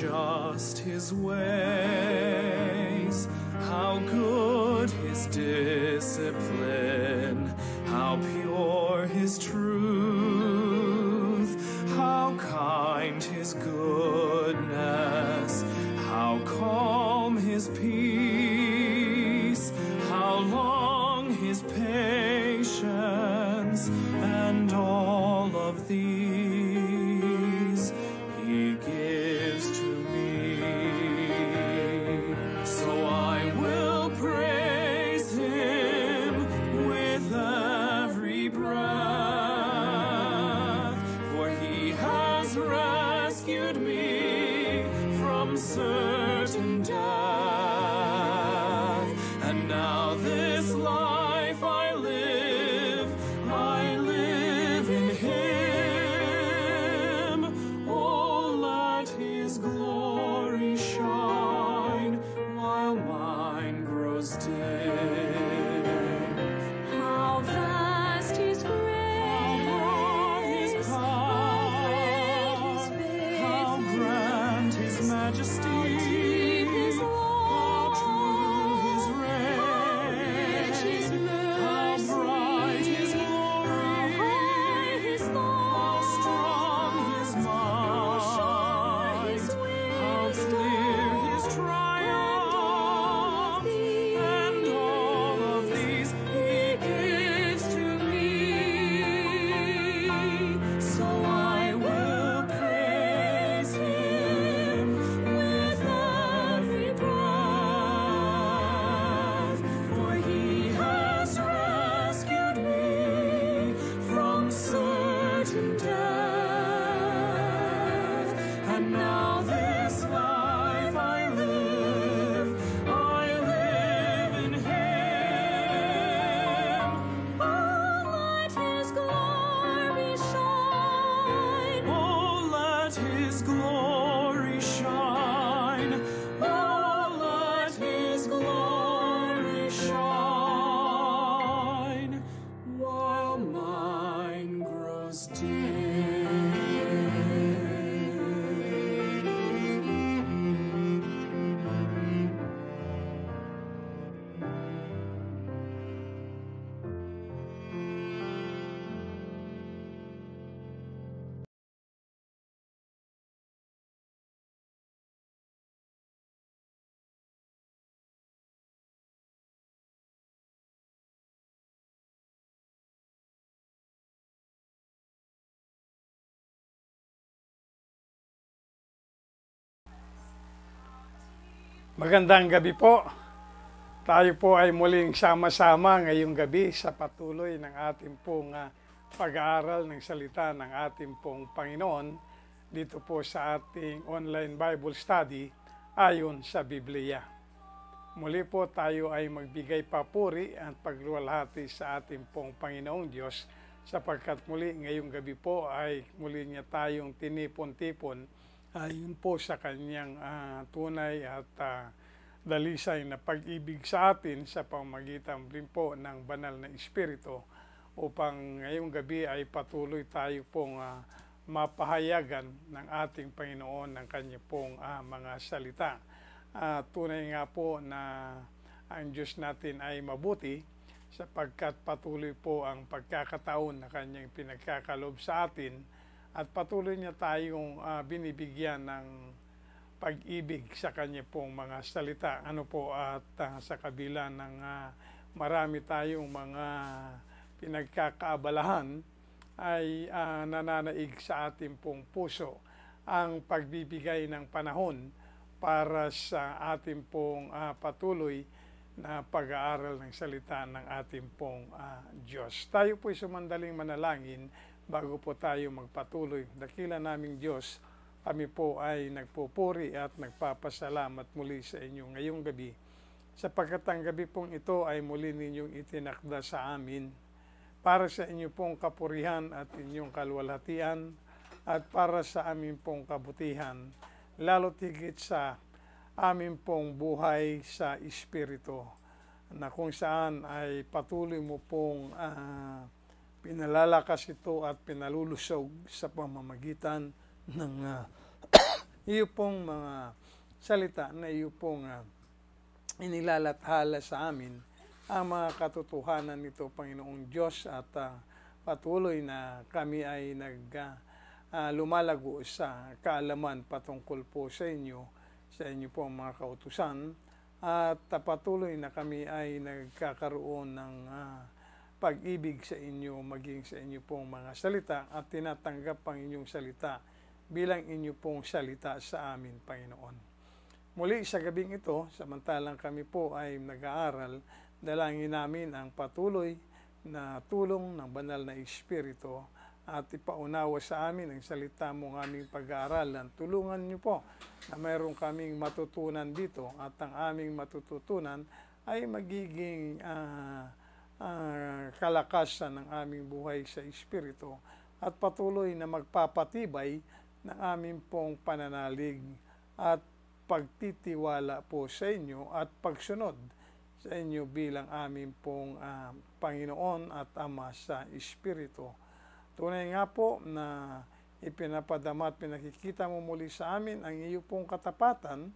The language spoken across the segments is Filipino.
just his ways, how good his discipline, how pure his truth, how kind his goodness, how calm his peace, how long his patience, and all of these he gives to me. So I will praise him with every breath, for he has rescued me from certain death. And now this life I live in him. Oh, let his glory shine while mine grows dim. How vast his grace, How broad his power, how grand his majesty, how true his reign, how bright his glory, how strong his might, how clear his triumph, and all of these he gives to me. So I will praise him with every breath, for he has rescued me from certain death. And now this life I live in him. Oh, let his glory shine. Oh, let his glory shine. Oh, let his glory shine while mine grows Magandang gabi po. Tayo po ay muling sama-sama ngayong gabi sa patuloy ng ating pong pag-aaral ng salita ng ating pong Panginoon dito po sa ating online Bible study ayon sa Biblia. Muli po tayo ay magbigay papuri at pagluwalhati sa ating pong Panginoong Diyos sapagkat muli ngayong gabi po ay muli niya tayong tinipon-tipon ayon po sa kanyang tunay at dalisay na pag-ibig sa atin sa pamamagitan rin po ng banal na Espiritu upang ngayong gabi ay patuloy tayo pong mapahayagan ng ating Panginoon ng kanya pong mga salita. Tunay nga po na ang Diyos natin ay mabuti sapagkat patuloy po ang pagkakataon na kanyang pinagkakalob sa atin at patuloy niya tayong binibigyan ng pag-ibig sa kanya pong mga salita. Ano po at sa kabila ng marami tayong mga pinagkakaabalahan ay nananaig sa ating pong puso ang pagbibigay ng panahon para sa ating pong patuloy na pag-aaral ng salita ng ating pong Diyos. Tayo po'y sumandaling manalangin bago po tayo magpatuloy. Dakila naming Diyos, kami po ay nagpupuri at nagpapasalamat muli sa inyo ngayong gabi sapagkat ang gabi pong ito ay muli ninyong itinakda sa amin para sa inyo pong kapurihan at inyong kalwalhatian at para sa amin pong kabutihan, lalo't higit sa amin pong buhay sa Espiritu na kung saan ay patuloy mo pong pinalalakas ito at pinalulusog sa pamamagitan ng iyo pong mga salita na iyo pong inilalathala sa amin ang mga katotohanan nito, Panginoong Diyos, at patuloy na kami ay lumalago sa kaalaman patungkol po sa inyo po mga kautusan, at patuloy na kami ay nagkakaroon ng pag-ibig sa inyo, maging sa inyo pong mga salita, at tinatanggap ang inyong salita bilang inyo pong salita sa amin, Panginoon. Muli sa gabing ito, samantalang kami po ay nag-aaral, dalangin namin ang patuloy na tulong ng banal na Espiritu at ipaunawa sa amin ang salita mong aming pag-aaralan. Tulungan niyo po na mayroon kaming matutunan dito, at ang aming matututunan ay magiging kalakasan ng aming buhay sa Espiritu, at patuloy na magpapatibay ng aming pong pananalig at pagtitiwala po sa inyo at pagsunod sa inyo bilang aming pong Panginoon at Ama sa Espiritu. Tunay nga po na ipinapadama at pinakikita mo muli sa amin ang iyo pong katapatan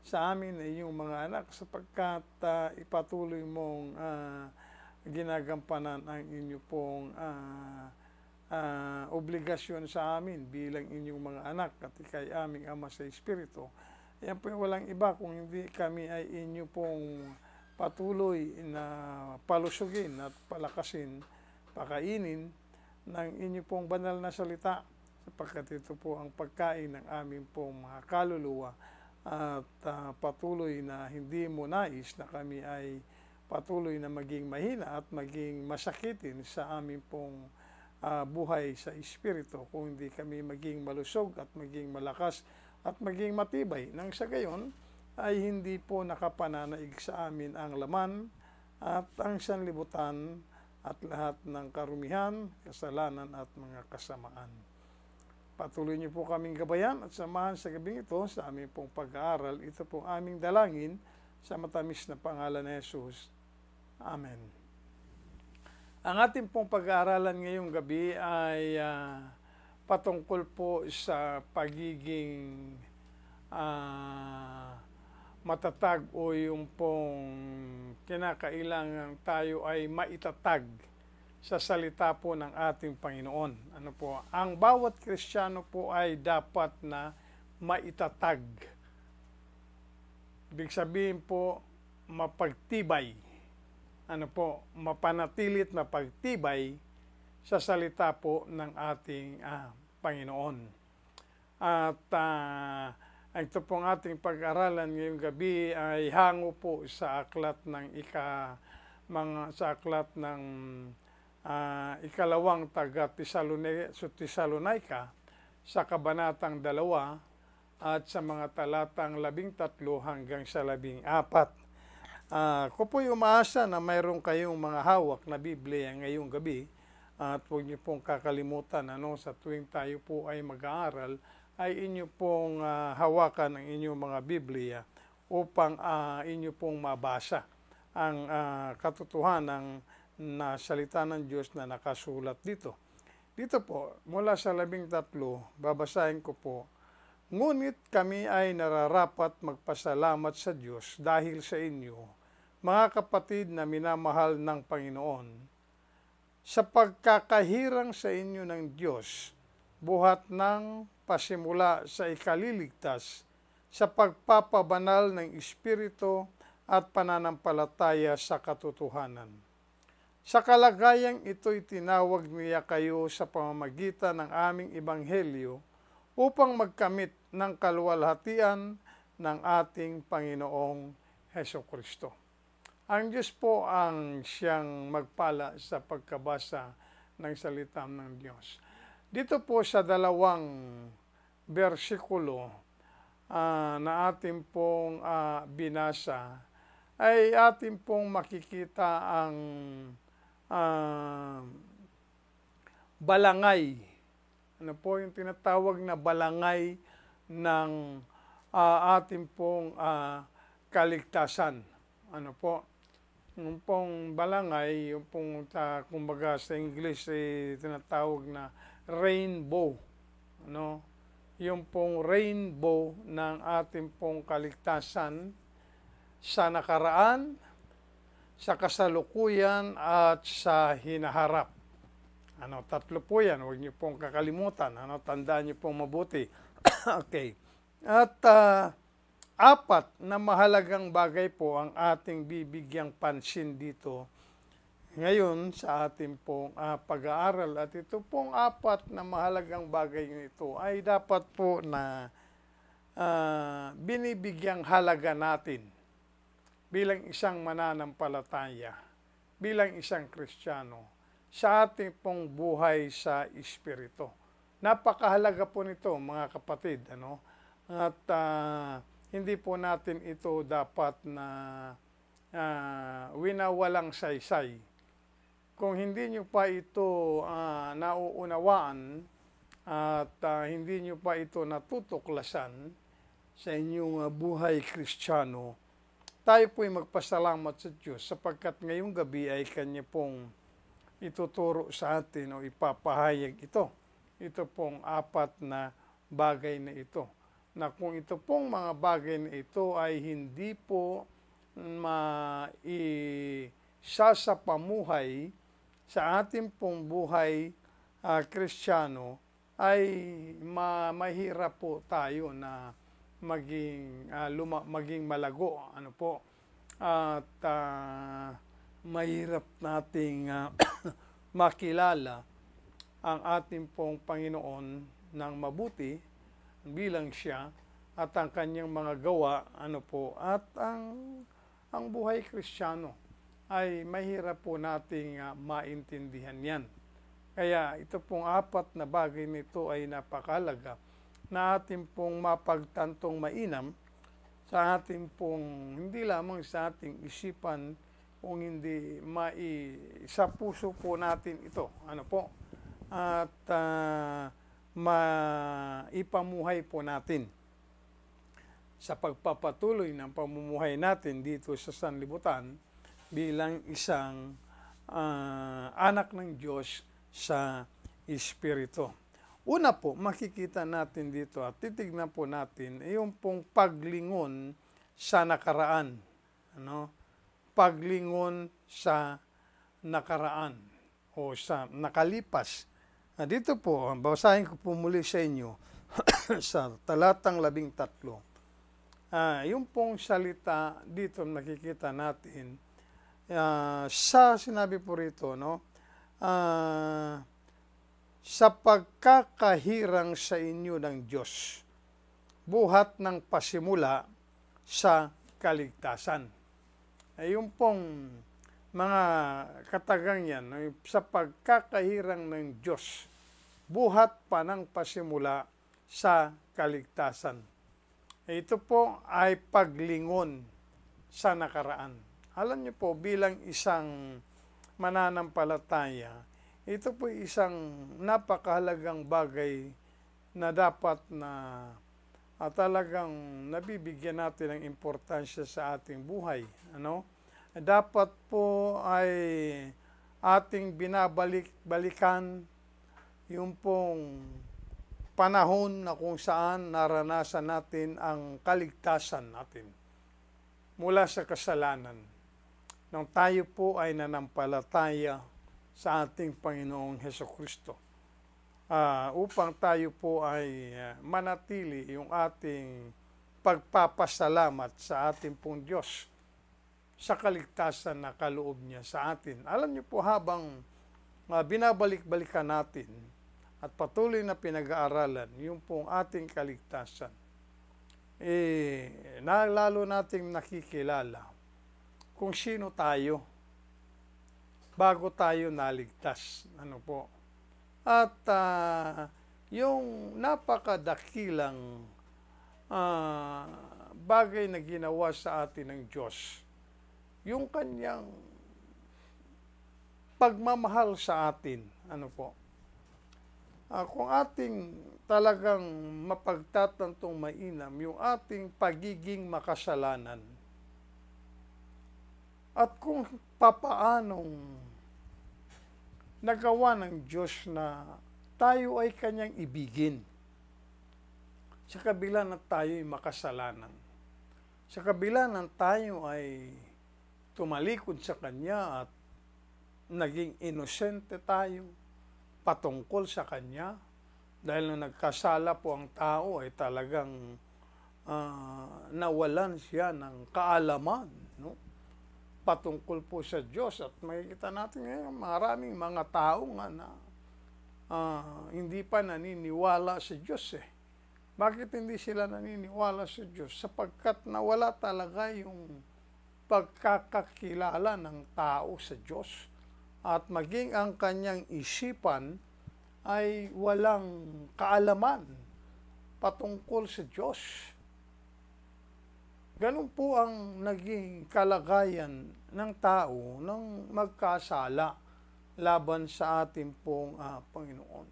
sa amin na iyong mga anak, sapagkat ipatuloy mong ginagampanan ang inyo pong obligasyon sa amin bilang inyong mga anak at ikay aming Ama sa Espiritu. Yan po walang iba kung hindi kami ay inyo pong patuloy na palusugin at palakasin, pakainin ng inyo pong banal na salita, sapagkat ito po ang pagkain ng aming pong mga kaluluwa, at patuloy na hindi mo nais na kami ay patuloy na maging mahina at maging masakitin sa aming pong buhay sa Espiritu, kung hindi kami maging malusog at maging malakas at maging matibay, nang sa gayon ay hindi po nakapananaig sa amin ang laman at ang sanlibutan at lahat ng karumihan, kasalanan at mga kasamaan. Patuloy niyo po kaming gabayan at samahan sa gabing ito sa aming pong pag-aaral. Ito po aming dalangin sa matamis na pangalan ni Jesus. Amen. Ang ating pong pag-aaralan ngayong gabi ay patungkol po sa pagiging matatag, o yung pong kinakailangan tayo ay maitatag sa salita po ng ating Panginoon. Ano po? Ang bawat Kristiyano po ay dapat na maitatag. Ibig sabihin po, mapagtibay. Ano po? Mapanatilit na pagtibay sa salita po ng ating Panginoon. At ito pong ating pag-aralan ngayong gabi ay hango po sa aklat ng ikalawang taga-Tesalonica sa kabanatang 2 at sa mga talatang 13 hanggang sa 14. Ko po umaasa na mayroon kayong mga hawak na Biblia ngayong gabi, at huwag niyo pong kakalimutan sa tuwing tayo po ay mag-aaral ay inyo pong hawakan ang inyong mga Biblia upang inyo pong mabasa ang katotohanan na salita ng Diyos na nakasulat dito. Dito po, mula sa 13, babasahin ko po. Ngunit kami ay nararapat magpasalamat sa Diyos dahil sa inyo, mga kapatid na minamahal ng Panginoon, sa pagkakahirang sa inyo ng Diyos, buhat ng pasimula sa ikaliligtas, sa pagpapabanal ng Espiritu at pananampalataya sa katotohanan. Sa kalagayang ito'y tinawag niya kayo sa pamamagitan ng aming ebanghelyo upang magkamit ng kaluwalhatian ng ating Panginoong Hesukristo. Ang Diyos po ang siyang magpala sa pagkabasa ng salita ng Diyos. Dito po sa 2 bersikulo na ating pong binasa, ay ating pong makikita ang balangay. Ano po yung tinatawag na balangay ng ating pong kaligtasan. Ano po? Yung pong balangay, yung pong kumbaga sa English tinatawag na rainbow. Ano? yung pong rainbow ng ating pong kaligtasan sa nakaraan, sa kasalukuyan at sa hinaharap. Tatlo po yan, huwag niyo pong kakalimutan, tandaan niyo pong mabuti. Okay. At apat na mahalagang bagay po ang ating bibigyang pansin dito ngayon sa ating pong pag-aaral. At ito pong apat na mahalagang bagay nito ay dapat po na binibigyang halaga natin bilang isang mananampalataya, bilang isang Kristiyano, sa ating pong buhay sa Espiritu. Napakahalaga po nito, mga kapatid. At hindi po natin ito dapat na winawalang saysay. Kung hindi nyo pa ito nauunawaan at hindi nyo pa ito natutuklasan sa inyong buhay Kristiyano, tayo po'y magpasalamat sa Diyos sapagkat ngayong gabi ay Kanya pong ituturo sa atin o ipapahayag ito. Ito pong apat na bagay na ito. Na kung ito pong mga bagay na ito ay hindi po maisasapamuhay sa ating pong buhay Kristiyano, ay mahirap po tayo na maging malago. At mahirap nating makilala ang ating pong Panginoon ng mabuti bilang siya at ang kanyang mga gawa, at ang buhay Kristiyano ay mahirap po nating maintindihan yan. Kaya ito pong apat na bagay nito ay napakahalaga na ating pong mapagtantong mainam sa ating pong, hindi lamang sa ating isipan, kung hindi sa puso po natin ito. At maipamuhay po natin sa pagpapatuloy ng pamumuhay natin dito sa sanlibutan bilang isang anak ng Diyos sa Espiritu. Una po, makikita natin dito at titignan po natin yung pong paglingon sa nakaraan. Paglingon sa nakaraan o sa nakalipas. Dito po, basahin ko po muli sa inyo sa talatang 13. Yung pong salita dito nakikita natin sa sinabi po rito, sa pagkakahirang sa inyo ng Diyos, buhat ng pasimula sa kaligtasan. Yung pong mga katagang yan, sa pagkakahirang ng Diyos, buhat pa ng pasimula sa kaligtasan. Ito po ay paglingon sa nakaraan. Alam niyo po, bilang isang mananampalataya, ito po isang napakahalagang bagay na dapat na talagang nabibigyan natin ng importansya sa ating buhay. Dapat po ay ating binabalik-balikan yung pong panahon na kung saan naranasan natin ang kaligtasan natin mula sa kasalanan. Nang tayo po ay nanampalataya sa ating Panginoong Hesukristo. Upang tayo po ay manatili yung ating pagpapasalamat sa ating pong Diyos sa kaligtasan na kaloob niya sa atin. Alam niyo po, habang binabalik-balikan natin at patuloy na pinag-aaralan yung pong ating kaligtasan, lalo nating nakikilala kung sino tayo bago tayo naligtas. At yung napakadakilang bagay na ginawa sa atin ng Diyos, yung kanyang pagmamahal sa atin. Kung ating talagang mapagtatantong mainam yung ating pagiging makasalanan, at kung papaanong nagawa ng Diyos na tayo ay kanyang ibigin. sa kabila na tayo'y makasalanan, sa kabila na tayo ay tumalikod sa Kanya at naging inosente tayo patungkol sa Kanya, dahil na nagkasala po ang tao ay talagang nawalan siya ng kaalaman, no? Patungkol po sa Diyos. At makikita natin ngayon, maraming mga tao nga na hindi pa naniniwala sa Diyos eh. Bakit hindi sila naniniwala sa Diyos? Sapagkat nawala talaga yung pagkakakilala ng tao sa Diyos. At maging ang kanyang isipan ay walang kaalaman patungkol sa Diyos. Ganun po ang naging kalagayan ng tao nang magkasala laban sa ating pong Panginoon.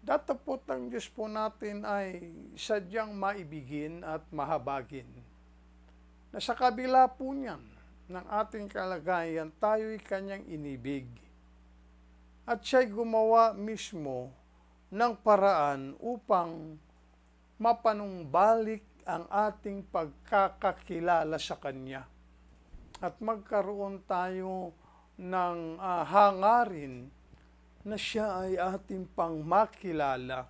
Datapot ang Diyos po natin ay sadyang maibigin at mahabagin, na sa kabila po niyan ng ating kalagayan, tayo'y Kanyang inibig. At siya'y gumawa mismo ng paraan upang mapanumbalik ang ating pagkakakilala sa Kanya. At magkaroon tayo ng hangarin na siya ay ating pang makilala,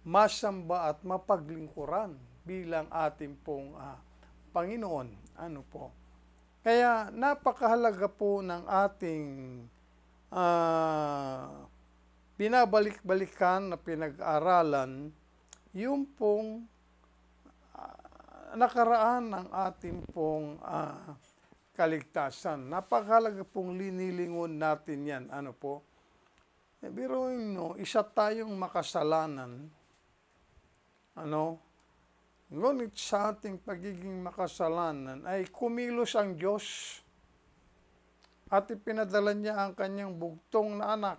masamba at mapaglingkuran bilang ating pong Panginoon. Ano po? Kaya napakahalaga po ng ating binabalik-balikan na pinag-aralan yung pong nakaraan ng ating pong kaligtasan. Napakahalaga pong linilingon natin yan. Ano po? Biruin no, isa tayong makasalanan. Ano? Ngunit sa ating pagiging makasalanan ay kumilos ang Diyos at ipinadala niya ang kanyang bugtong na anak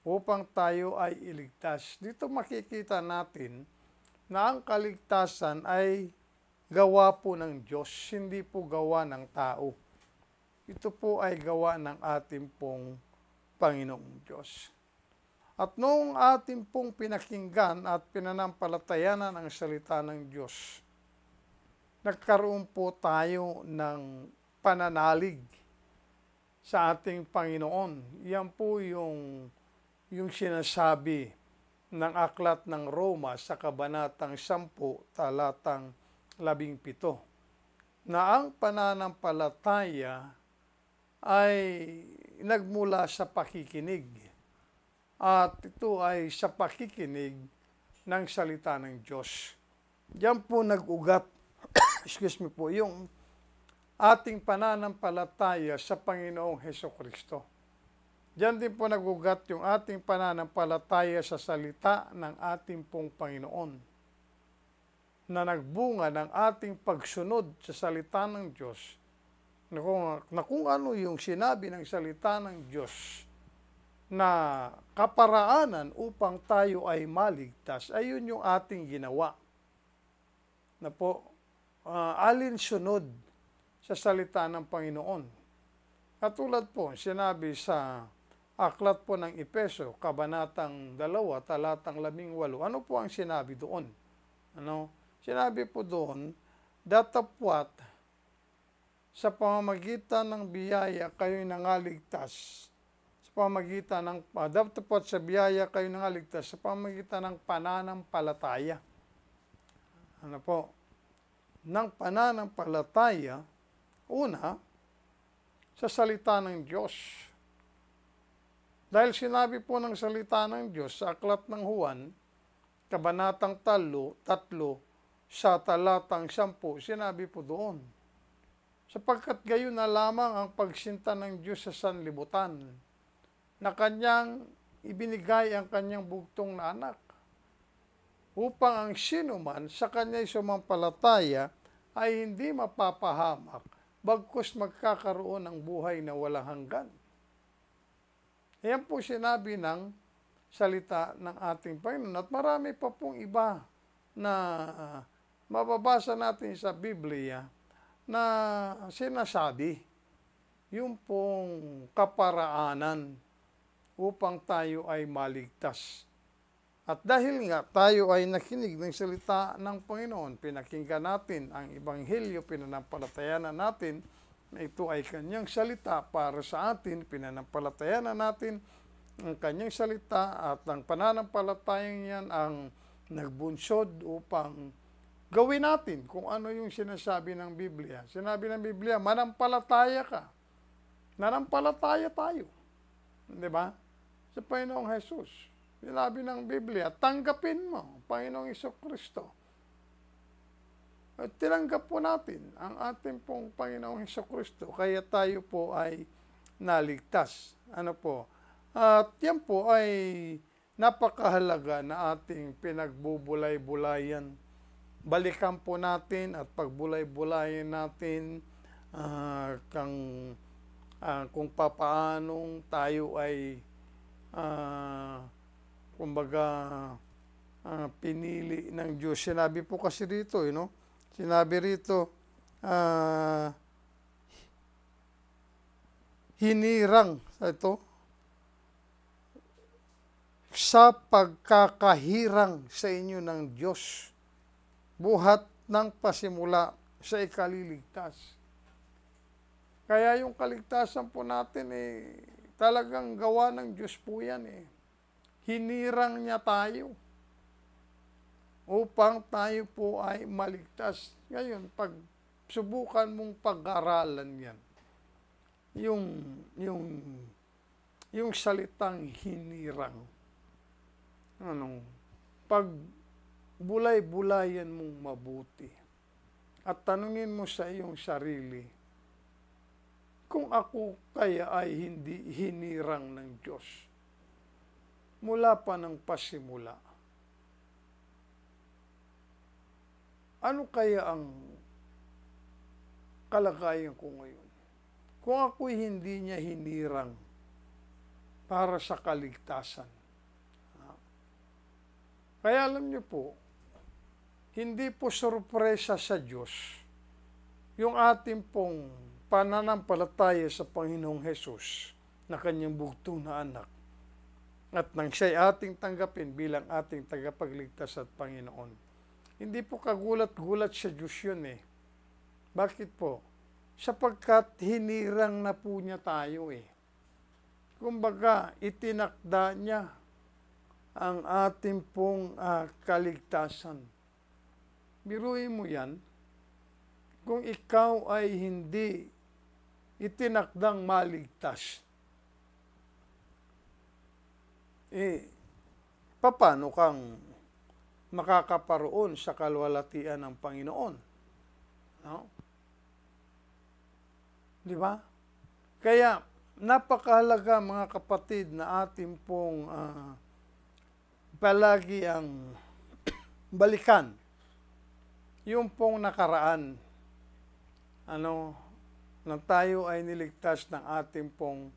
upang tayo ay iligtas. Dito makikita natin na ang kaligtasan ay gawa po ng Diyos, hindi po gawa ng tao. Ito po ay gawa ng ating pong Panginoong Diyos. At noong ating pong pinakinggan at pinanampalatayanan ang salita ng Diyos, nagkaroon po tayo ng pananalig sa ating Panginoon. Yan po yung sinasabi ng aklat ng Roma sa kabanatang 10, talatang 17, na ang pananampalataya ay nagmula sa pakikinig. At ito ay sa pakikinig ng salita ng Diyos. Diyan po nag-ugat, excuse me po, yung ating pananampalataya sa Panginoong Hesukristo. Diyan din po nag-ugat yung ating pananampalataya sa salita ng ating pong Panginoon, na nagbunga ng ating pagsunod sa salita ng Diyos, na kung ano yung sinabi ng salita ng Diyos na kaparaanan upang tayo ay maligtas, ayun yung ating ginawa. Na po, alinsunod sa salita ng Panginoon. Katulad po, sinabi sa aklat po ng Epeso, kabanatang 2, talatang 18. Ano po ang sinabi doon? Ano? Sinabi po doon, datapwat sa pamamagitan ng biyaya kayo'y nangaligtas, sa pamamagitan ng datapwat sa biyaya kayo'y nangaligtas sa pamamagitan ng pananampalataya. Ano po? Ng pananampalataya, una, sa salita ng Diyos. Dahil sinabi po ng salita ng Diyos sa aklat ng Juan, kabanatang 3, sa talatang 10, sinabi po doon, sapagkat gayon na lamang ang pagsinta ng Diyos sa sanlibutan, na kanyang ibinigay ang kanyang bugtong na anak, upang ang sinuman sa kanya'y sumampalataya ay hindi mapapahamak, bagkus magkakaroon ng buhay na walang hanggan. Ayan po sinabi ng salita ng ating Panginoon. At marami pa pong iba na mababasa natin sa Biblia na sinasabi yung pong kaparaanan upang tayo ay maligtas. At dahil nga tayo ay nakinig ng salita ng Panginoon, pinakinggan natin ang Ebanghelyo, pinanampalatayanan natin na ito ay kanyang salita para sa atin, pinanampalatayanan natin ang kanyang salita at ang pananampalatayang yan ang nagbunsod upang gawin natin kung ano yung sinasabi ng Biblia. Sinabi ng Biblia, manampalataya ka. Nanampalataya tayo. Di ba? Sa Panginoong Jesus. Sinabi ng Biblia, tanggapin mo, Panginoong Hesukristo. At tinanggap po natin ang ating pong Panginoong Hesukristo, kaya tayo po ay naligtas. Ano po? At yan po ay napakahalaga na ating pinagbubulay-bulayan. Balikan po natin at pagbulay-bulayan natin kung papaanong tayo ay kumbaga pinili ng Diyos. Sinabi po kasi rito, sinabi rito, hinirang, ito, sa pagkakahirang sa inyo ng Diyos, buhat ng pasimula sa ikaliligtas. Kaya yung kaligtasan po natin, talagang gawa ng Diyos po yan. Hinirang niya tayo upang tayo po ay maligtas. Ngayon, pag subukan mong pag-aralan yan, yung salitang hinirang, pag bulay-bulayan mong mabuti at tanungin mo sa iyong sarili, kung ako kaya ay hindi hinirang ng Diyos mula pa ng pasimula, ano kaya ang kalagayan ko ngayon? Kung ako'y hindi niya hinirang para sa kaligtasan. Kaya alam niyo po, hindi po sorpresa sa Diyos yung ating pong pananampalataya sa Panginoong Hesus na kanyang bugtong na anak at nang siya'y ating tanggapin bilang ating tagapagligtas at Panginoon. Hindi po kagulat-gulat sa Diyos yun Bakit po? Sapagkat hinirang na po niya tayo Kumbaga, itinakda niya ang ating pong kaligtasan. Biruin mo yan, kung ikaw ay hindi itinakdang maligtas, paano kang makakaparoon sa kalwalatian ng Panginoon? Di ba? Kaya, napakahalaga mga kapatid na ating pong palagi ang balikan yung pong nakaraan nang tayo ay niligtas ng ating pong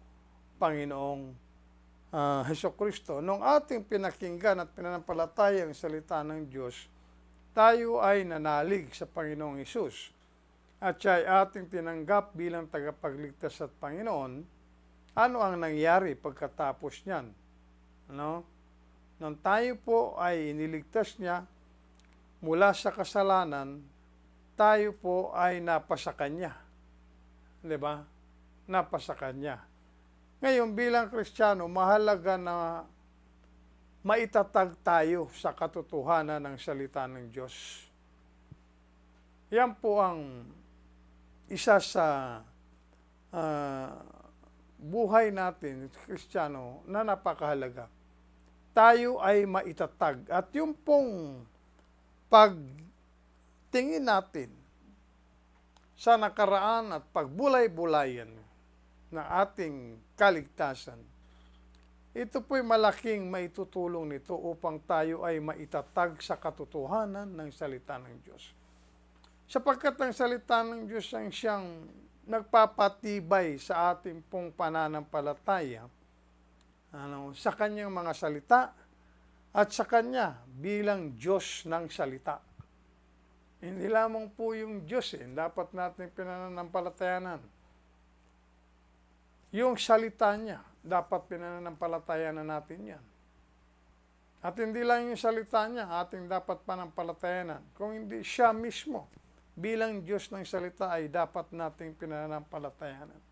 Panginoong Hesukristo. Nung ating pinakinggan at pinanampalataya ang salita ng Diyos, tayo ay nanalig sa Panginoong Hesus at siya ay ating tinanggap bilang tagapagligtas at Panginoon. Ano ang nangyari pagkatapos niyan? Nung tayo po ay iniligtas niya mula sa kasalanan, tayo po ay napasa Kanya. Di ba? Napasa Kanya. Ngayon, bilang Kristiyano, mahalaga na maitatag tayo sa katotohanan ng salita ng Diyos. Yan po ang isa sa buhay natin, Kristiyano, na napakahalaga. Tayo ay maitatag. At yung pong pagtingin natin sa nakaraan at pagbulay-bulayan ng ating kaligtasan, ito po'y malaking maitutulong nito upang tayo ay maitatag sa katotohanan ng salita ng Diyos. Sapagkat ang salita ng Diyos ang siyang nagpapatibay sa ating pong pananampalataya sa kanyang mga salita at sa kanya bilang Diyos ng salita. Hindi lamang po yung Diyos dapat natin pinanampalatayanan. Yung salita niya, dapat pinanampalatayanan natin yan. At hindi lang yung salita niya, ating dapat panampalatayanan. Kung hindi siya mismo, bilang Diyos ng salita ay dapat nating pinanampalatayanan.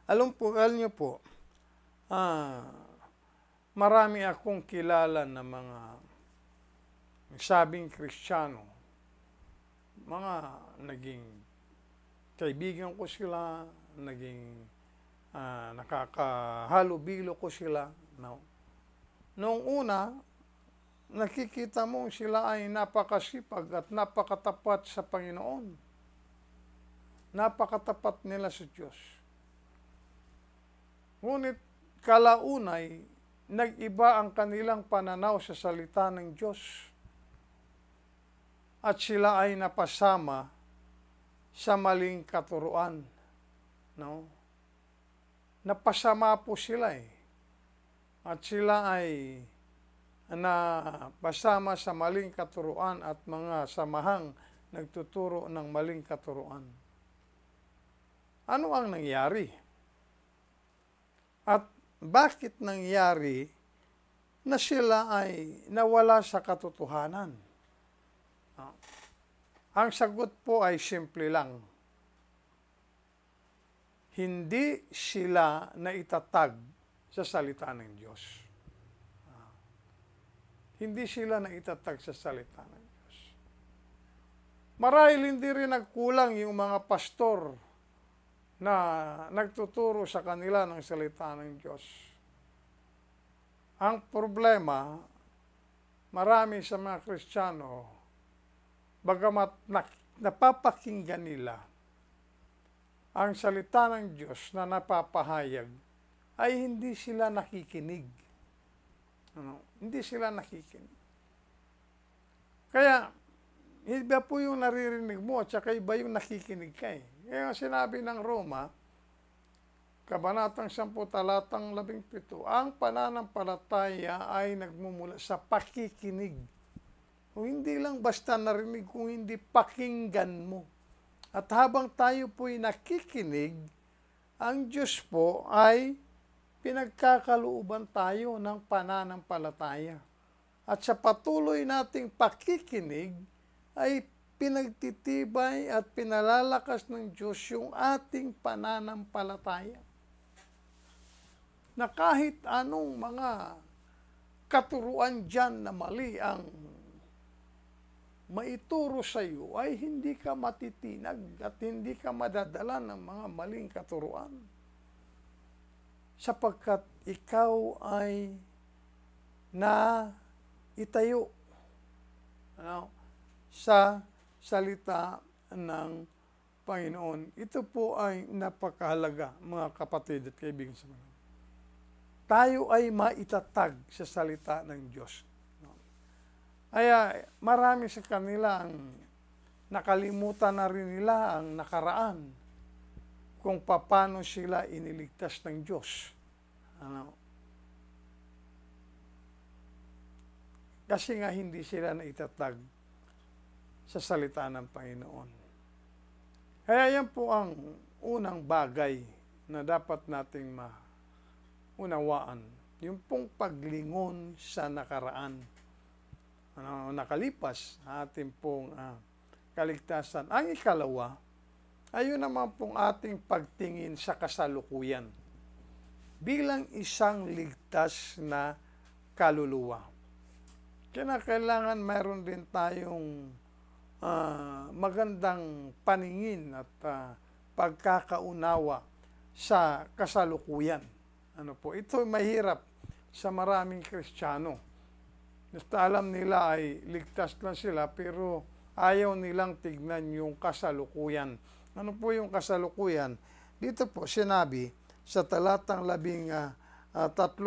Alam niyo po, marami akong kilala na mga sabing Kristiyano, mga naging kaibigan ko sila, naging nakakahalubilo ko sila. No? Noong una, nakikita mo sila ay napakasipag at napakatapat sa Panginoon. Napakatapat nila sa Diyos. Ngunit kalaunay, nag-iba ang kanilang pananaw sa salita ng Diyos. At sila ay napasama sa maling katuruan. No? Napasama po sila eh. At sila ay napasama sa maling katuruan at mga samahang nagtuturo ng maling katuruan. Ano ang nangyari? At bakit nangyari na sila ay nawala sa katotohanan? Ang sagot po ay simple lang. Hindi sila naitatag sa salita ng Diyos. Hindi sila naitatag sa salita ng Diyos. Marahil hindi rin nagkulang yung mga pastor na nagtuturo sa kanila ng salita ng Diyos. Ang problema, marami sa mga Kristiyano, bagamat napapakinggan nila ang salita ng Diyos na napapahayag, ay hindi sila nakikinig. Hindi sila nakikinig. Kaya, iba po yung naririnig mo at saka iba yung nakikinig ka eh. Kaya sinabi ng Roma, Kabanatang 10, talatang 17, ang pananampalataya ay nagmumula sa pakikinig. Kung hindi lang basta narinig, kung hindi pakinggan mo. At habang tayo po'y nakikinig, ang Diyos po ay pinagkakalooban tayo ng pananampalataya. At sa patuloy nating pakikinig ay pinagtitibay at pinalalakas ng Diyos yung ating pananampalataya. Na kahit anong mga katuruan dyan na mali ang maituro sa iyo, ay hindi ka matitinag at hindi ka madadala ng mga maling katuruan. Sapagkat ikaw ay itayo sa salita ng Panginoon. Ito po ay napakahalaga, mga kapatid at kaibigan sa mga. Tayo ay maitatag sa salita ng Diyos. Kaya marami sa kanila ang nakalimutan na rin nila ang nakaraan kung paano sila iniligtas ng Diyos. Kasi nga hindi sila naitatag sa salita ng Panginoon. Kaya yan po ang unang bagay na dapat nating maunawaan. Yung pong paglingon sa nakaraan. Nakalipas ating pong kaligtasan. Ang ikalawa, ayun naman pong ating pagtingin sa kasalukuyan bilang isang ligtas na kaluluwa. Kailangan mayroon din tayong magandang paningin at pagkakaunawa sa kasalukuyan. Ito mahirap sa maraming Kristiyano. Basta alam nila ay ligtas na sila pero ayaw nilang tignan yung kasalukuyan. Ano po yung kasalukuyan? Dito po sinabi sa talatang 13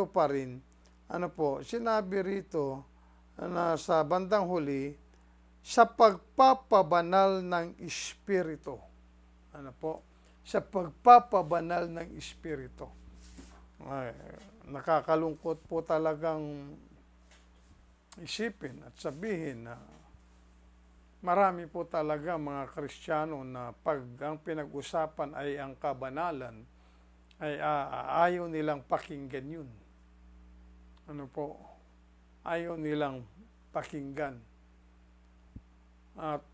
pa rin, sinabi rito na sa bandang huli, sa pagpapabanal ng Espiritu. Sa pagpapabanal ng Espiritu. Nakakalungkot po talagang isipin at sabihin na marami po talaga mga Kristiyano na pag ang pinag-usapan ay ang kabanalan, ay ayaw nilang pakinggan yun. ayaw nilang pakinggan. At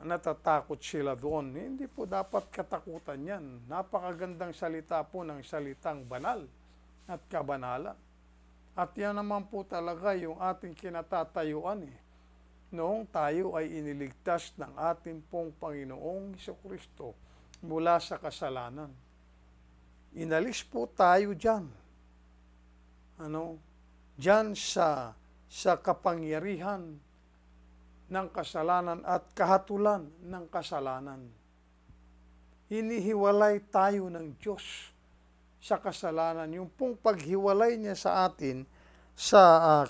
natatakot sila doon. Hindi po dapat katakutan yan. Napakagandang salita po ng salitang banal at kabanalan. At yan naman po talaga yung ating kinatatayuan noong tayo ay iniligtas ng ating pong Panginoong Hesukristo mula sa kasalanan. Inalis po tayo dyan. Dyan sa kapangyarihan ng kasalanan at kahatulan ng kasalanan. Hinihiwalay tayo ng Diyos sa kasalanan. Yung pong paghiwalay niya sa atin sa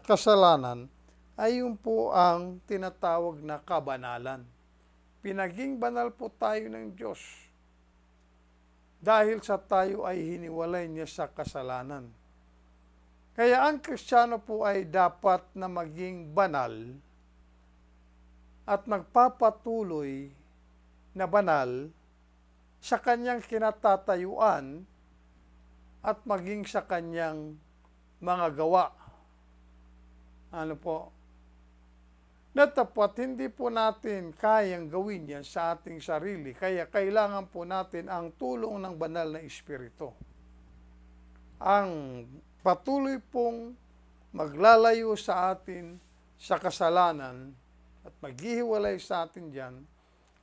kasalanan ay yung po ang tinatawag na kabanalan. Pinaging banal po tayo ng Diyos dahil sa tayo ay hiniwalay niya sa kasalanan. Kaya ang Kristiyano po ay dapat na maging banal at magpapatuloy na banal sa kanyang kinatatayuan at maging sa kanyang mga gawa. Natapat, hindi po natin kayang gawin yan sa ating sarili, kaya kailangan po natin ang tulong ng banal na Espiritu. Ang patuloy pong maglalayo sa atin sa kasalanan at maghihiwalay sa atin dyan,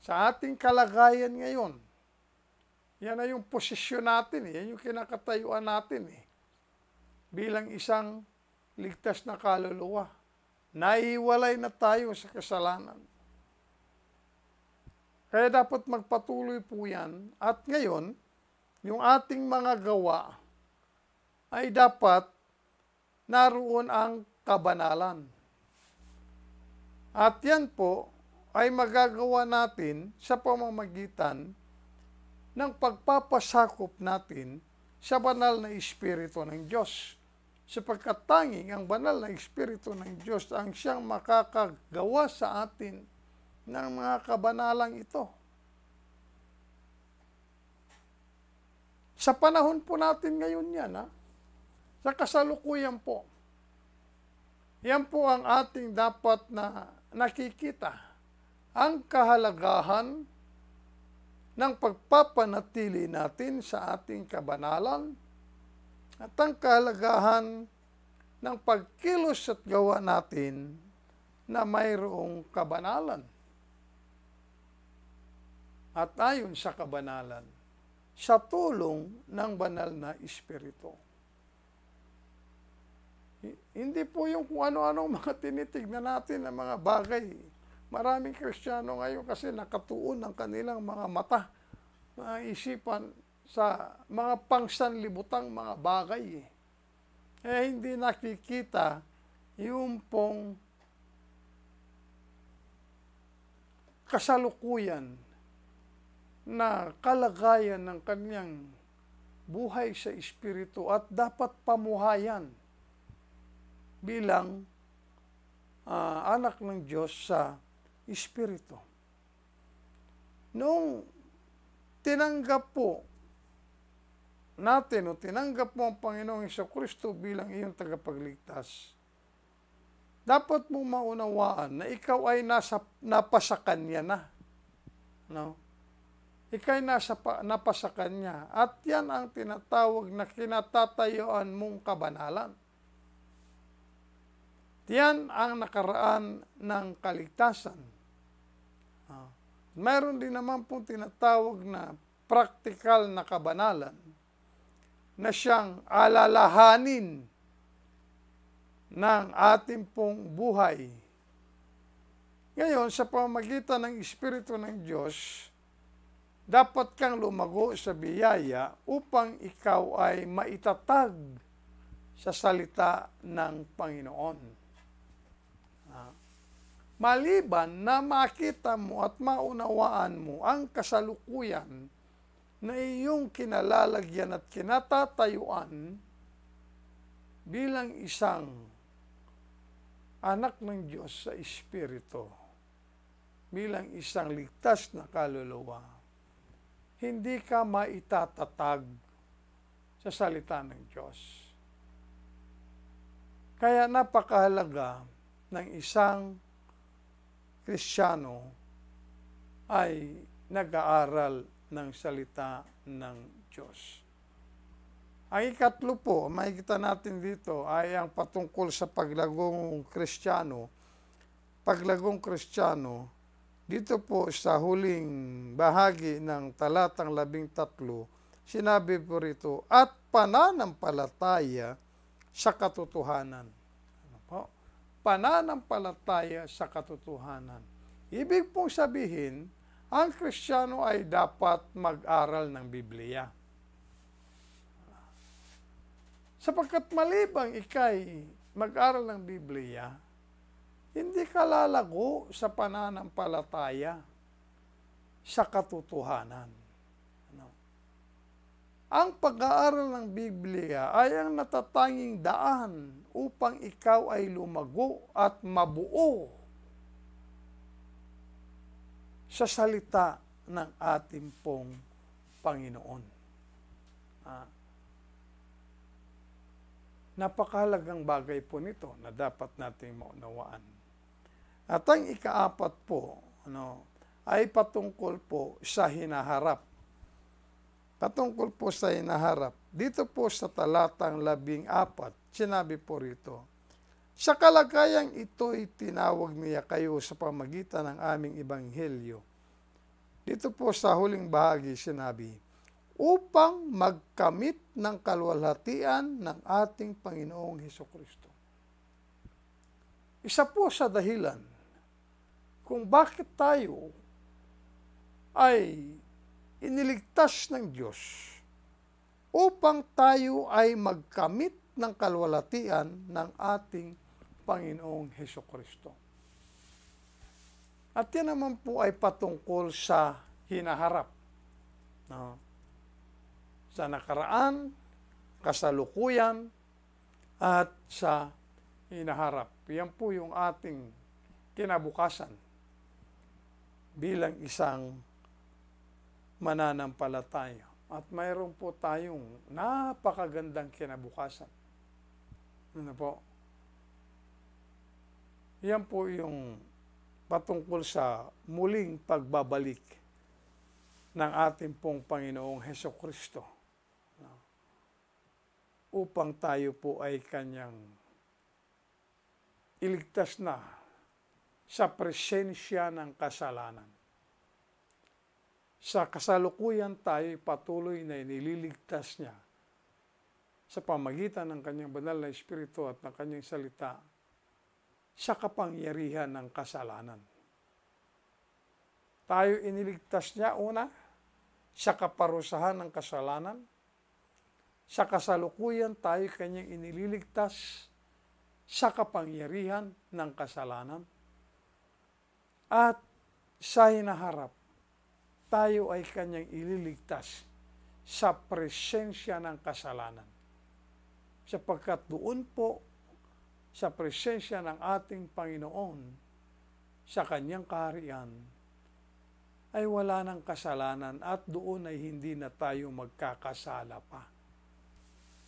sa ating kalagayan ngayon. Yan ay yung posisyon natin, yan yung kinakatayuan natin bilang isang ligtas na kaluluwa. Nahihiwalay na tayo sa kasalanan. Kaya dapat magpatuloy po yan. At ngayon, yung ating mga gawa ay dapat naroon ang kabanalan. At yan po ay magagawa natin sa pamamagitan ng pagpapasakop natin sa banal na Espiritu ng Diyos. Sapagkat tanging ang banal na Espiritu ng Diyos ang siyang makakagawa sa atin ng mga kabanalang ito. Sa panahon po natin ngayon yan, sa kasalukuyan po, yan po ang ating dapat na nakikita. Ang kahalagahan ng pagpapanatili natin sa ating kabanalan at ang kahalagahan ng pagkilos at gawa natin na mayroong kabanalan. At ayon sa kabanalan, sa tulong ng banal na Espiritu. Hindi po yung kung ano-anong mga tinitignan natin na mga bagay. Maraming Kristiyano ngayon kasi nakatuon ang kanilang mga mata, mga isipan sa mga pangsanlibutang mga bagay. Hindi nakikita yung pong kasalukuyan na kalagayan ng kanyang buhay sa Espiritu at dapat pamuhayan bilang anak ng Diyos sa Espiritu. Noong tinanggap po natin o tinanggap mo ang Panginoong Hesukristo bilang iyong tagapagligtas, dapat mo maunawaan na ikaw ay napasa Kanya na. Ikaw ay napasa Kanya. At yan ang tinatawag na kinatatayuan mong kabanalan. Yan ang nakaraan ng kaligtasan. Mayroon din naman pong tinatawag na praktikal na kabanalan na siyang alalahanin ng ating pong buhay. Ngayon, sa pamamagitan ng Espiritu ng Diyos, dapat kang lumago sa biyaya upang ikaw ay maitatag sa salita ng Panginoon. Maliban na makita mo at maunawaan mo ang kasalukuyan na iyong kinalalagyan at kinatatayuan bilang isang anak ng Diyos sa Espiritu, bilang isang ligtas na kaluluwa, hindi ka maitatag sa salita ng Diyos. Kaya napakahalaga ng isang Kristiyano ay nag-aaral ng salita ng Diyos. Ang ikatlo po, makikita natin dito ay ang patungkol sa paglagong Kristiyano. Paglagong Kristiyano, dito po sa huling bahagi ng talatang 13, sinabi po rito, at pananampalataya sa katotohanan. Ano po? Pananampalataya sa katotohanan. Ibig pong sabihin, ang Kristiyano ay dapat mag-aral ng Biblia. Sapagkat malibang ikay mag-aral ng Biblia, hindi ka lalago sa pananampalataya sa katotohanan. Ano? Ang pag-aaral ng Biblia ay ang natatanging daan upang ikaw ay lumago at mabuo sa salita ng ating pong Panginoon. Napakahalagang bagay po nito na dapat nating maunawaan. At ang ikaapat po, ay patungkol po sa hinaharap. Patungkol po sa hinaharap. Dito po sa talatang 14, sinabi po rito, sa kalagayang ito'y tinawag niya kayo sa pamagitan ng aming ebanghelyo. Dito po sa huling bahagi sinabi, upang magkamit ng kaluwalhatian ng ating Panginoong Hesukristo. Isa po sa dahilan kung bakit tayo ay iniligtas ng Diyos upang tayo ay magkamit ng kaluwalhatian ng ating Panginoong Hesukristo. At yan naman po ay patungkol sa hinaharap. Sa nakaraan, kasalukuyan, at sa hinaharap. Yan po yung ating kinabukasan bilang isang mananampalataya. At mayroon po tayong napakagandang kinabukasan. Ano po? Yan po yung patungkol sa muling pagbabalik ng ating pong Panginoong Hesukristo. Upang tayo po ay kanyang iligtas na sa presensya ng kasalanan. Sa kasalukuyan tayo patuloy na inililigtas niya sa pamagitan ng kanyang banal na Espiritu at ng kanyang salita sa kapangyarihan ng kasalanan. Tayo iniligtas niya una sa kaparusahan ng kasalanan. Sa kasalukuyan tayo kanyang inililigtas sa kapangyarihan ng kasalanan. At sa hinaharap, tayo ay kanyang ililigtas sa presensya ng kasalanan. Sapagkat doon po sa presensya ng ating Panginoon, sa kanyang kaharian, ay wala ng kasalanan at doon ay hindi na tayo magkakasala pa.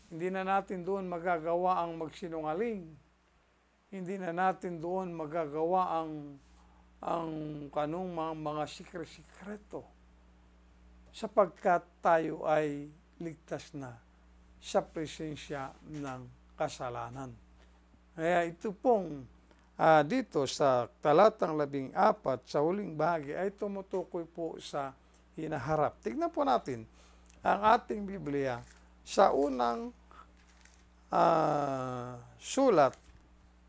Hindi na natin doon magagawa ang magsinungaling. Hindi na natin doon magagawa ang kanong mga sikreto. Sapagkat tayo ay ligtas na sa presensya ng kasalanan. Kaya ito pong dito sa talatang 14 sa huling bahagi ay tumutukoy po sa hinaharap. Tignan po natin ang ating Biblia sa unang sulat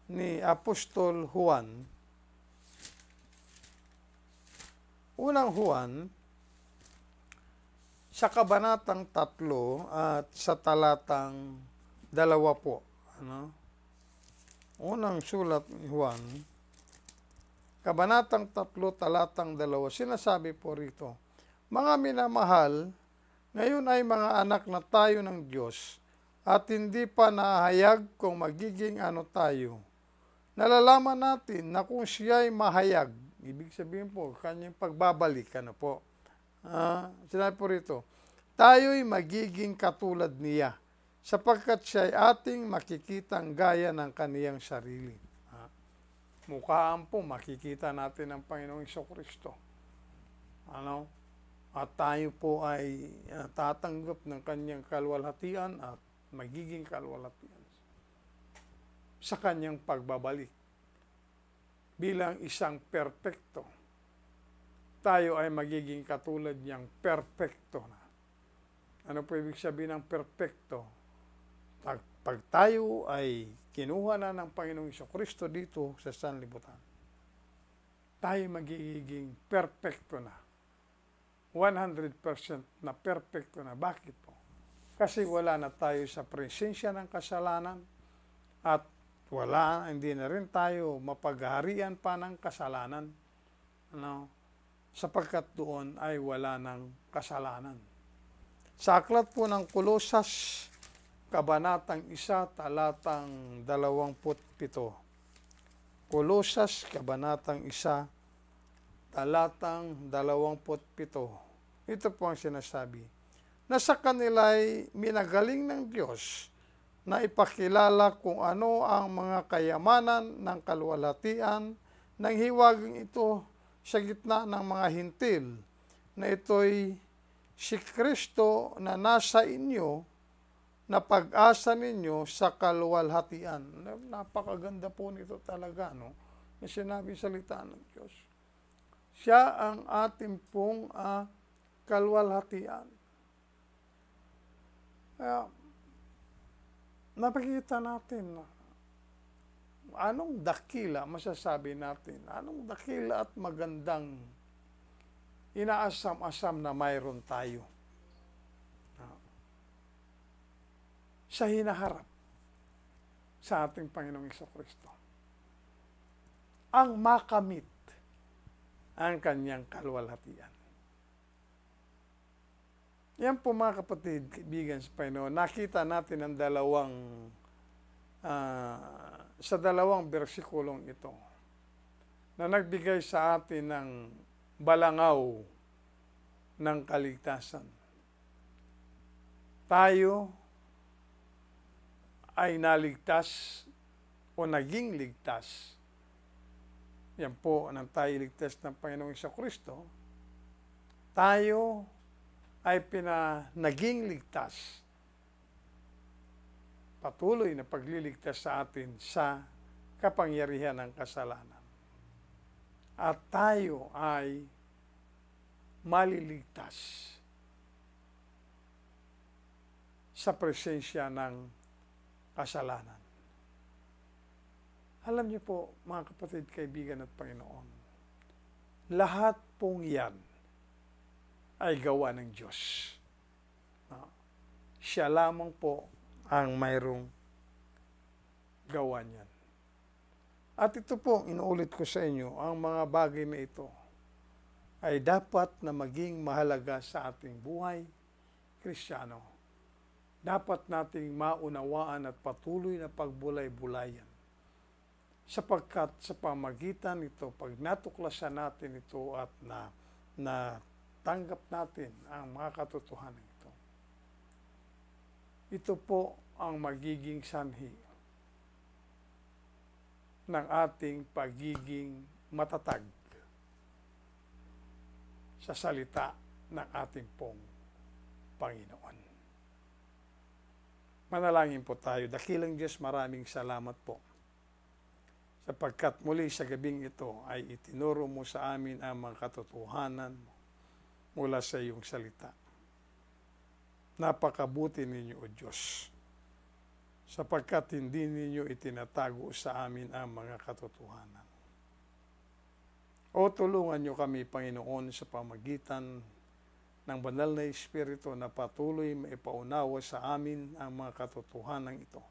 ni Apostol Juan. Unang Juan, sa kabanatang 3 at sa talatang 2 po. Unang sulat ni Juan, kabanatang 3, talatang 2, sinasabi po rito, mga minamahal, ngayon ay mga anak na tayo ng Diyos at hindi pa nahayag kung magiging ano tayo. Nalalaman natin na kung siya ay mahayag, ibig sabihin po, kanyang pagbabalik, sinabi po rito, tayo'y magiging katulad niya sapagkat siya ay ating makikitang gaya ng kaniyang sarili. Mukhaan po, makikita natin ang Panginoong Jesucristo. Ano? At tayo po ay tatanggap ng kanyang kalwalhatian at magiging kalwalhatian sa kanyang pagbabalik. Bilang isang perpekto, tayo ay magiging katulad niyang perpekto na. Ano po ibig sabihin ng perpekto? Pag tayo ay kinuha na ng Panginoong Jesucristo dito sa sanlibutan, tayo magiging perpekto na. 100% na perpekto na. Bakit po? Kasi wala na tayo sa presensya ng kasalanan at hindi na rin tayo mapagharian pa ng kasalanan. Ano? Sapagkat doon ay wala ng kasalanan. Sa aklat po ng Kolosas, Kabanatang 1, talatang 27. Kolosas, Kabanatang 1, talatang 27. Ito po ang sinasabi, na sa kanila'y minagaling ng Diyos na ipakilala kung ano ang mga kayamanan ng kalwalhatian ng hiwagang ito sa gitna ng mga hintil, na ito'y si Kristo na nasa inyo, na pag-asa ninyo sa kalwalhatian. Napakaganda po nito talaga, no? Na sinabi salita ng Diyos. Siya ang ating pong kalwalhatian. Kaya, napakita natin na anong dakila masasabi natin, anong dakila at magandang inaasam-asam na mayroon tayo sa hinaharap sa ating Panginoong Jesucristo. Ang makamit ang kanyang kalwalhatian. Yan po mga kapatid, kaibigan sa Panginoon, nakita natin ang sa dalawang bersikulong ito na nagbigay sa atin ng balangaw ng kaligtasan. Tayo ay naligtas o naging ligtas. Yan po nang tayo ligtas ng Panginoong Jesucristo. Tayo ay naging ligtas. Patuloy na pagliligtas sa atin sa kapangyarihan ng kasalanan. At tayo ay maliligtas sa presensya ng kasalanan. Alam niyo po, mga kapatid, kaibigan at Panginoon, lahat pong yan ay gawa ng Diyos. Siya lamang po ang mayroong gawa niyan. At ito po, inuulit ko sa inyo, ang mga bagay na ito ay dapat na maging mahalaga sa ating buhay Kristiyano. Dapat nating maunawaan at patuloy na pagbulay-bulayan. Sapagkat sa pamagitan nito, pag natuklasan natin ito at natanggap natin ang mga katotohanan ito, ito po ang magiging sanhi ng ating pagiging matatag sa salita ng ating pong Panginoon. Manalangin po tayo. Dakilang Diyos, maraming salamat po. Sapagkat muli sa gabing ito ay itinuro mo sa amin ang mga katotohanan mula sa iyong salita. Napakabuti ninyo, O Diyos, sapagkat hindi ninyo itinatago sa amin ang mga katotohanan. O tulungan niyo kami, Panginoon, sa pamagitan ng banal na Espiritu na patuloy maipaunawa sa amin ang mga katotohanan ito.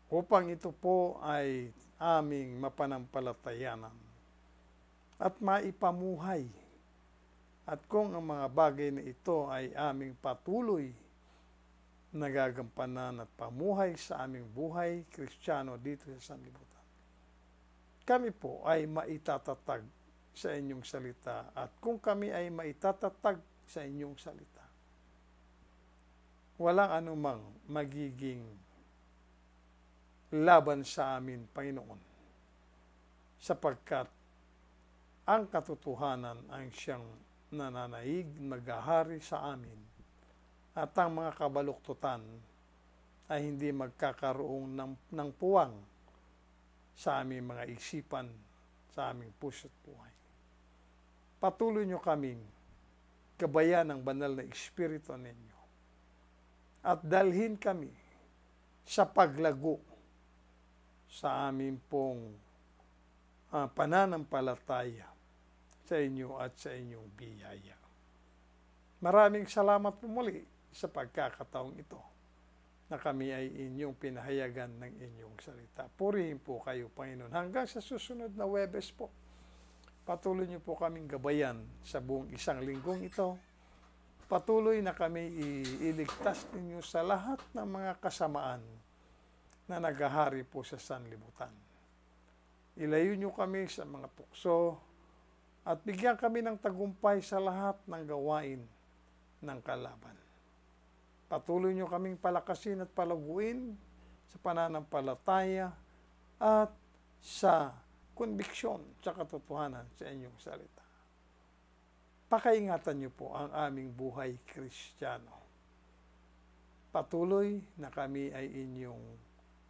Upang ito po ay aming mapanampalatayanan at maipamuhay. At kung ang mga bagay na ito ay aming patuloy nagagampanan at pamuhay sa aming buhay Kristiyano dito sa sanlibutan, kami po ay maitatatag sa inyong salita. At kung kami ay maitatatag sa inyong salita, walang anumang magiging laban sa amin, Panginoon, sapagkat ang katotohanan ang siyang nananaig, maghahari sa amin, at ang mga kabaluktutan ay hindi magkakaroon ng puwang sa aming mga isipan, sa aming puso't buhay. Patuloy niyo kaming gabayan ng banal na Espiritu ninyo at dalhin kami sa paglago sa aming pong pananampalataya sa inyo at sa inyong biyaya. Maraming salamat po muli sa pagkakataong ito na kami ay inyong pinahayagan ng inyong salita. Purihin po kayo, Panginoon. Hanggang sa susunod na Huwebes po, patuloy niyo po kaming gabayan sa buong isang linggong ito. Patuloy na kami iligtas ninyo sa lahat ng mga kasamaan na naghahari po sa sanlibutan. Ilayo niyo kami sa mga tukso at bigyan kami ng tagumpay sa lahat ng gawain ng kalaban. Patuloy niyo kaming palakasin at palaguin sa pananampalataya at sa konbiksyon sa katotohanan sa inyong salita. Pakaingatan niyo po ang aming buhay Kristiyano. Patuloy na kami ay inyong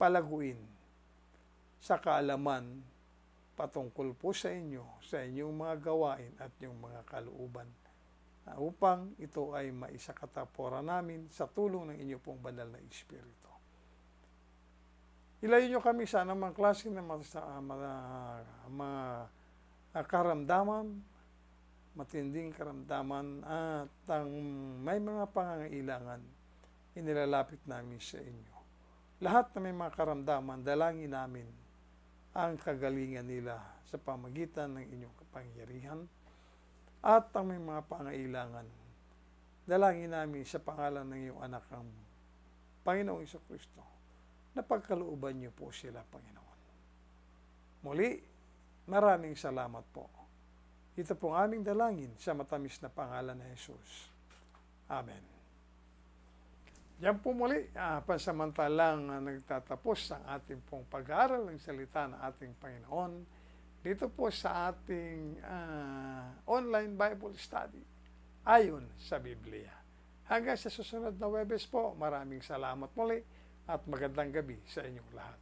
palaguin sa kaalaman patungkol po sa inyo, sa inyong mga gawain at inyong mga kalooban, upang ito ay maisakatapuran namin sa tulong ng inyo pong banal na Espiritu. Ilayo nyo kami sa anumang klase ng mga karamdaman, matinding karamdaman, at ang may mga pangangailangan, inilalapit namin sa inyo. Lahat na may mga karamdaman, dalangin namin ang kagalingan nila sa pamagitan ng inyong kapangyarihan. At ang may mga pangailangan, dalangin namin sa pangalan ng iyong anak ng Panginoong Jesucristo, na pagkalooban niyo po sila, Panginoon. Muli, maraming salamat po. Ito pong aming dalangin sa matamis na pangalan ni Jesus. Amen. Yan po muli, pansamantalang nagtatapos ang ating pong pag-aaral ng salita ng ating Panginoon dito po sa ating online Bible study ayon sa Biblia. Hanggang sa susunod na Huwebes po, maraming salamat muli at magandang gabi sa inyong lahat.